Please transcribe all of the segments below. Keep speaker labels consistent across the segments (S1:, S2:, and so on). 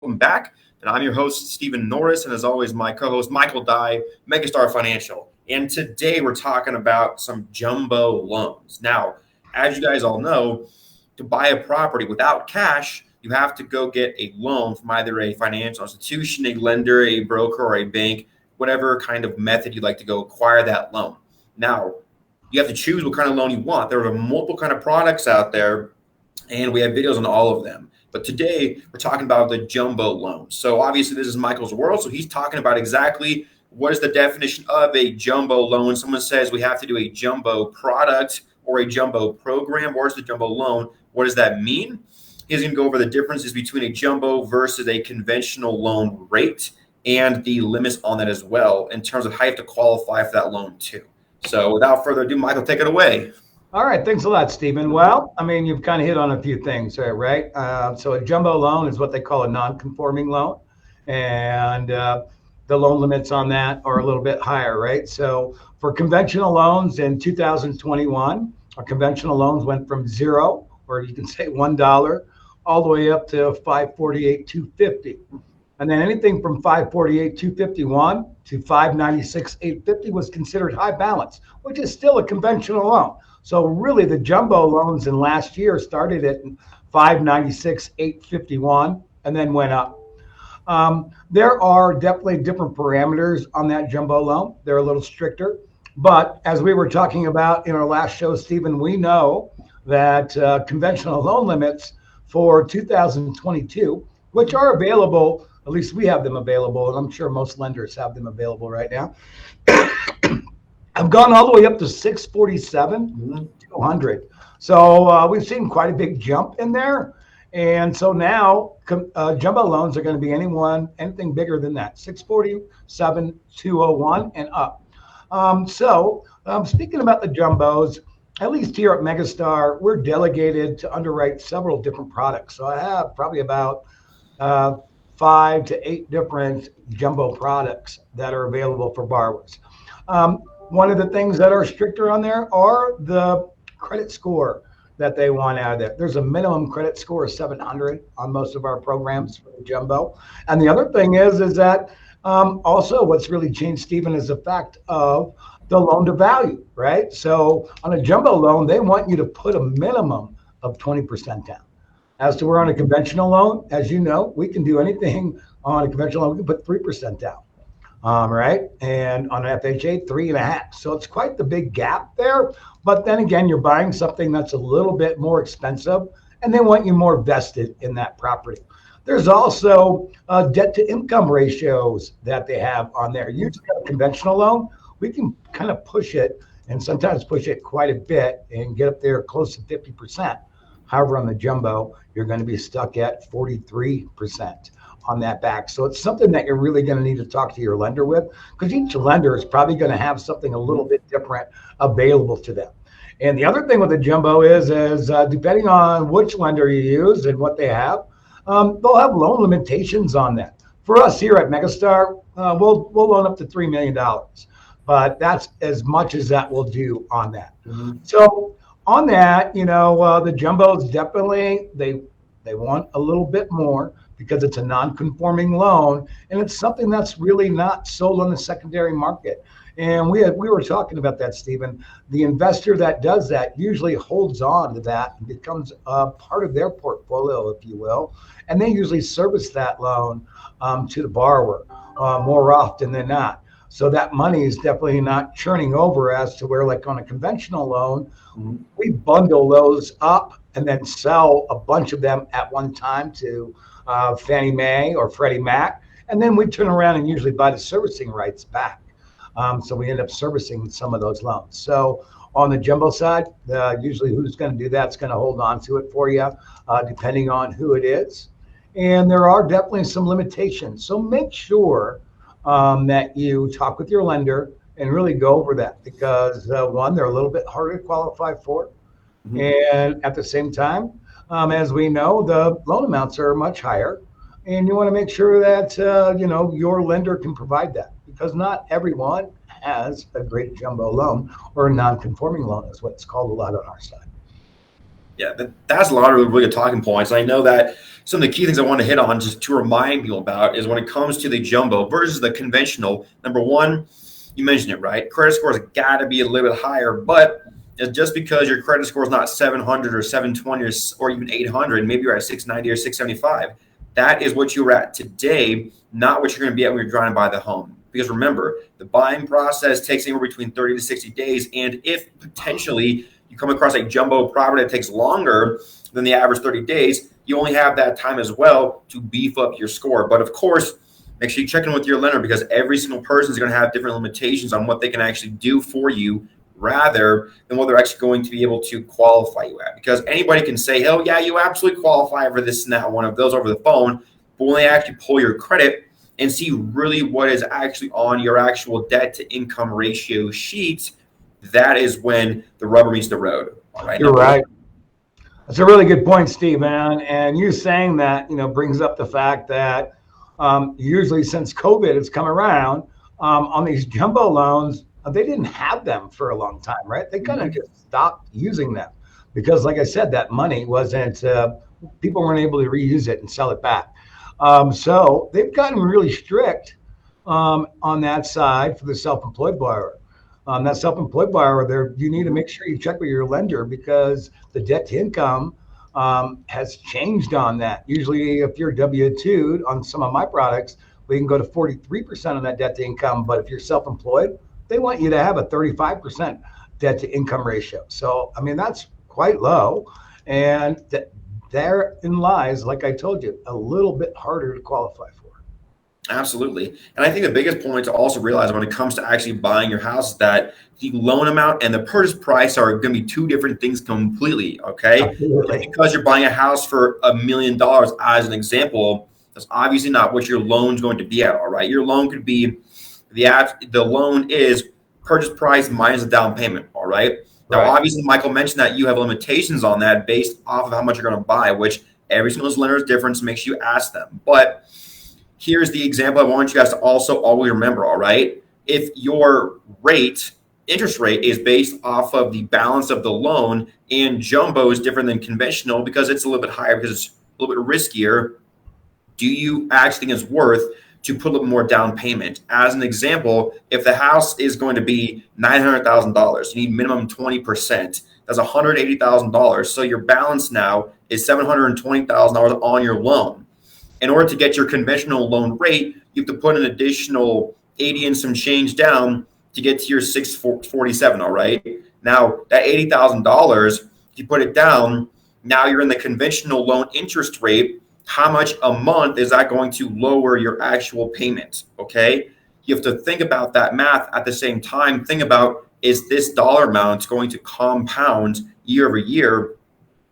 S1: welcome back. And I'm your host, Stephen Norris, and as always, my co-host, Michael Dye, Megastar Financial. And today we're talking about some jumbo loans. Now, as you guys all know, to buy a property without cash, you have to go get a loan from either a financial institution, a lender, a broker, or a bank, whatever kind of method you'd like to go acquire that loan. Now, you have to choose what kind of loan you want. There are multiple kind of products out there, and we have videos on all of them. But today, we're talking about the jumbo loan. So obviously, this is Michael's world. So he's talking about exactly what is the definition of a jumbo loan. Someone says we have to do a jumbo product or a jumbo program. Where's the jumbo loan? What does that mean? He's going to go over the differences between a jumbo versus a conventional loan rate and the limits on that as well in terms of how you have to qualify for that loan too. So without further ado, Michael, take it away.
S2: All right. Thanks a lot, Stephen. Well, you've kind of hit on a few things there, right? So a jumbo loan is what they call a non-conforming loan. And the loan limits on that are a little bit higher, right? So for conventional loans in 2021, our conventional loans went from zero, or you can say $1, all the way up to $548,250. And then anything from $548,251 to $596,850 was considered high balance, which is still a conventional loan. So really the jumbo loans in last year started at $596,851 and then went up. There are definitely different parameters on that jumbo loan. They're a little stricter. But as we were talking about in our last show, Stephen, we know that conventional loan limits for 2022, which are available, at least we have them available, and I'm sure most lenders have them available right now, have gone all the way up to 647 200. So we've seen quite a big jump in there. And so now jumbo loans are going to be anything bigger than that, 647 201 and up. So speaking about the jumbos, at least here at Megastar, we're delegated to underwrite several different products. So I have probably about 5 to 8 different jumbo products that are available for borrowers. One of the things that are stricter on there are the credit score that they want out of there. There's a minimum credit score of 700 on most of our programs for the jumbo. And the other thing is that also what's really changed, Stephen, is the fact of the loan to value, right? So on a jumbo loan, they want you to put a minimum of 20% down. As to where on a conventional loan, as you know, we can do anything on a conventional loan. We can put 3% down, right? And on an FHA, 3.5%. So it's quite the big gap there. But then again, you're buying something that's a little bit more expensive, and they want you more vested in that property. There's also debt to income ratios that they have on there. Usually a conventional loan, we can kind of push it and sometimes push it quite a bit and get up there close to 50%. However, on the jumbo, you're going to be stuck at 43% on that back. So it's something that you're really going to need to talk to your lender with, because each lender is probably going to have something a little bit different available to them. And the other thing with the jumbo is depending on which lender you use and what they have, they'll have loan limitations on that. For us here at Megastar, we'll loan up to $3 million. But that's as much as that will do on that. Mm-hmm. So on that, the jumbos definitely, they want a little bit more because it's a non-conforming loan, and it's something that's really not sold on the secondary market. And we were talking about that, Stephen. The investor that does that usually holds on to that and becomes a part of their portfolio, if you will. And they usually service that loan to the borrower more often than not. So that money is definitely not churning over as to where, like on a conventional loan, we bundle those up and then sell a bunch of them at one time to Fannie Mae or Freddie Mac. And then we turn around and usually buy the servicing rights back. So we end up servicing some of those loans. So on the jumbo side, usually who's going to do that's going to hold on to it for you, depending on who it is. And there are definitely some limitations. So make sure that you talk with your lender and really go over that, because one, they're a little bit harder to qualify for. Mm-hmm. And at the same time, as we know, the loan amounts are much higher, and you want to make sure that, your lender can provide that, because not everyone has a great jumbo loan, or a non-conforming loan is what it's called a lot on our side.
S1: Yeah, that's a lot of really good talking points. I know that some of the key things I want to hit on just to remind people about is when it comes to the jumbo versus the conventional. Number one, you mentioned it, right? Credit score has got to be a little bit higher, but it's just because your credit score is not 700 or 720 or even 800, maybe you're at 690 or 675. That is what you were at today, not what you're going to be at when you're trying to buy the home. Because remember, the buying process takes anywhere between 30 to 60 days. And if potentially you come across a jumbo property that takes longer than the average 30 days, you only have that time as well to beef up your score. But of course, make sure you check in with your lender because every single person is going to have different limitations on what they can actually do for you rather than what they're actually going to be able to qualify you at. Because anybody can say, hell yeah, you absolutely qualify for this and that one of those over the phone. But when they actually pull your credit and see really what is actually on your actual debt to income ratio sheet, that is when the rubber meets the road.
S2: Right? You're right. That's a really good point, Steve, man. And you saying that, brings up the fact that usually since COVID has come around on these jumbo loans, they didn't have them for a long time, right? They kind of just stopped using them because, like I said, that money wasn't, people weren't able to reuse it and sell it back. So they've gotten really strict on that side for the self-employed borrower. That self-employed borrower, you need to make sure you check with your lender because the debt to income has changed on that. Usually if you're W-2'd on some of my products, we can go to 43% on that debt to income. But if you're self-employed, they want you to have a 35% debt to income ratio. So, I mean, that's quite low. And therein lies, like I told you, a little bit harder to qualify for.
S1: Absolutely. And I think the biggest point to also realize when it comes to actually buying your house is that the loan amount and the purchase price are going to be two different things completely, okay? Absolutely. Because you're buying a house for $1 million as an example, that's obviously not what your loan's going to be at, all right? Your loan could be, the loan is purchase price minus the down payment, all right? Now, obviously, Michael mentioned that you have limitations on that based off of how much you're going to buy, which every single lender is different, so make sure you ask them. But here's the example I want you guys to also always remember, all right? If your interest rate is based off of the balance of the loan, and jumbo is different than conventional because it's a little bit higher because it's a little bit riskier, do you actually think it's worth to put a little more down payment? As an example, if the house is going to be $900,000, you need minimum 20%. That's $180,000. So your balance now is $720,000 on your loan. In order to get your conventional loan rate, you have to put an additional 80 and some change down to get to your 647. All right. Now that $80,000, if you put it down, now you're in the conventional loan interest rate. How much a month is that going to lower your actual payment? Okay. You have to think about that math at the same time. Think about, is this dollar amount going to compound year over year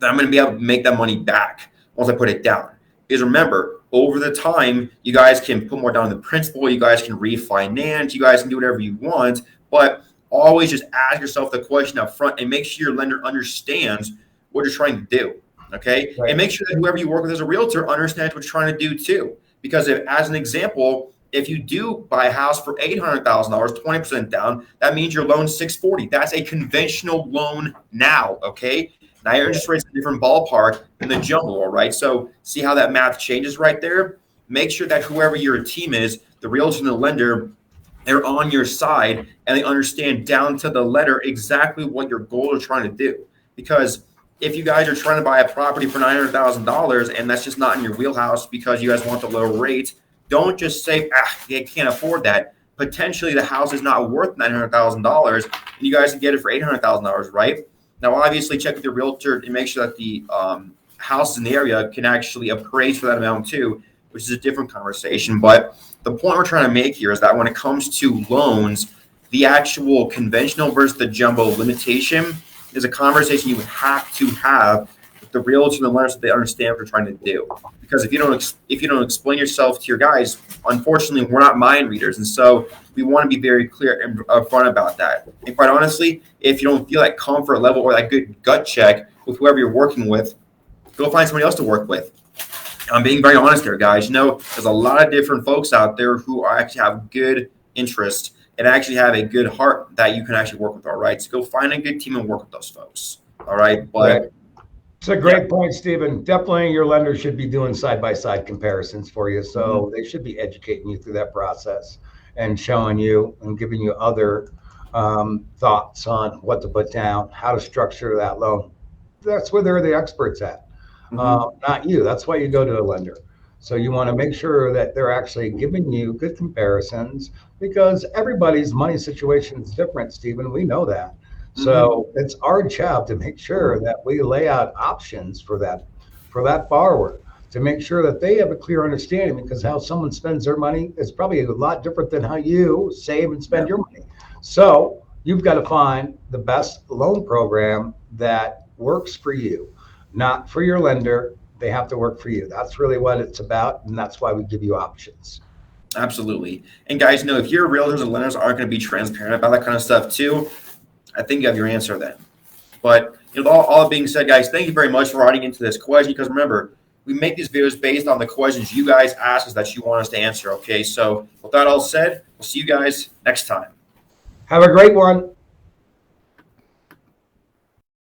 S1: that I'm going to be able to make that money back once I put it down? Because remember, over the time, you guys can put more down in the principal. You guys can refinance. You guys can do whatever you want. But always just ask yourself the question up front and make sure your lender understands what you're trying to do. Okay. Right. And make sure that whoever you work with as a realtor understands what you're trying to do too. Because if, as an example, if you do buy a house for $800,000, 20% down, that means your loan's $640,000. That's a conventional loan now. Okay. Now your interest rate's in a different ballpark than the jumbo, all right? So see how that math changes right there? Make sure that whoever your team is, the realtor and the lender, they're on your side and they understand down to the letter exactly what your goal is trying to do. Because if you guys are trying to buy a property for $900,000 and that's just not in your wheelhouse because you guys want the low rate, don't just say, they can't afford that. Potentially the house is not worth $900,000 and you guys can get it for $800,000, right? Now, obviously, check with your realtor and make sure that the houses in the area can actually appraise for that amount too, which is a different conversation. But the point we're trying to make here is that when it comes to loans, the actual conventional versus the jumbo limitation is a conversation you would have to have with the realtor and the lender so they understand what you're trying to do. Because if you don't explain yourself to your guys, unfortunately, we're not mind readers, and so we want to be very clear and upfront about that. And quite honestly, if you don't feel that comfort level or that good gut check with whoever you're working with, go find somebody else to work with. I'm being very honest here, guys. There's a lot of different folks out there who actually have good interest and actually have a good heart that you can actually work with, all right? So go find a good team and work with those folks, all right? But
S2: It's a great point, Stephen. Definitely your lender should be doing side-by-side comparisons for you. So they should be educating you through that process and showing you and giving you other thoughts on what to put down, how to structure that loan. That's where they're the experts at, not you. That's why you go to a lender. So you want to make sure that they're actually giving you good comparisons because everybody's money situation is different, Stephen. We know that. So it's our job to make sure that we lay out options for that borrower to make sure that they have a clear understanding, because how someone spends their money is probably a lot different than how you save and spend your money. So you've got to find the best loan program that works for you, not for your lender. They have to work for you. That's really what it's about, and that's why we give you options.
S1: Absolutely. And guys, know if your realtors and lenders aren't going to be transparent about that kind of stuff too, I think you have your answer then. But all being said, guys, thank you very much for writing into this question, because remember, we make these videos based on the questions you guys ask us that you want us to answer, okay? So with that all said, we'll see you guys next time.
S2: Have a great one.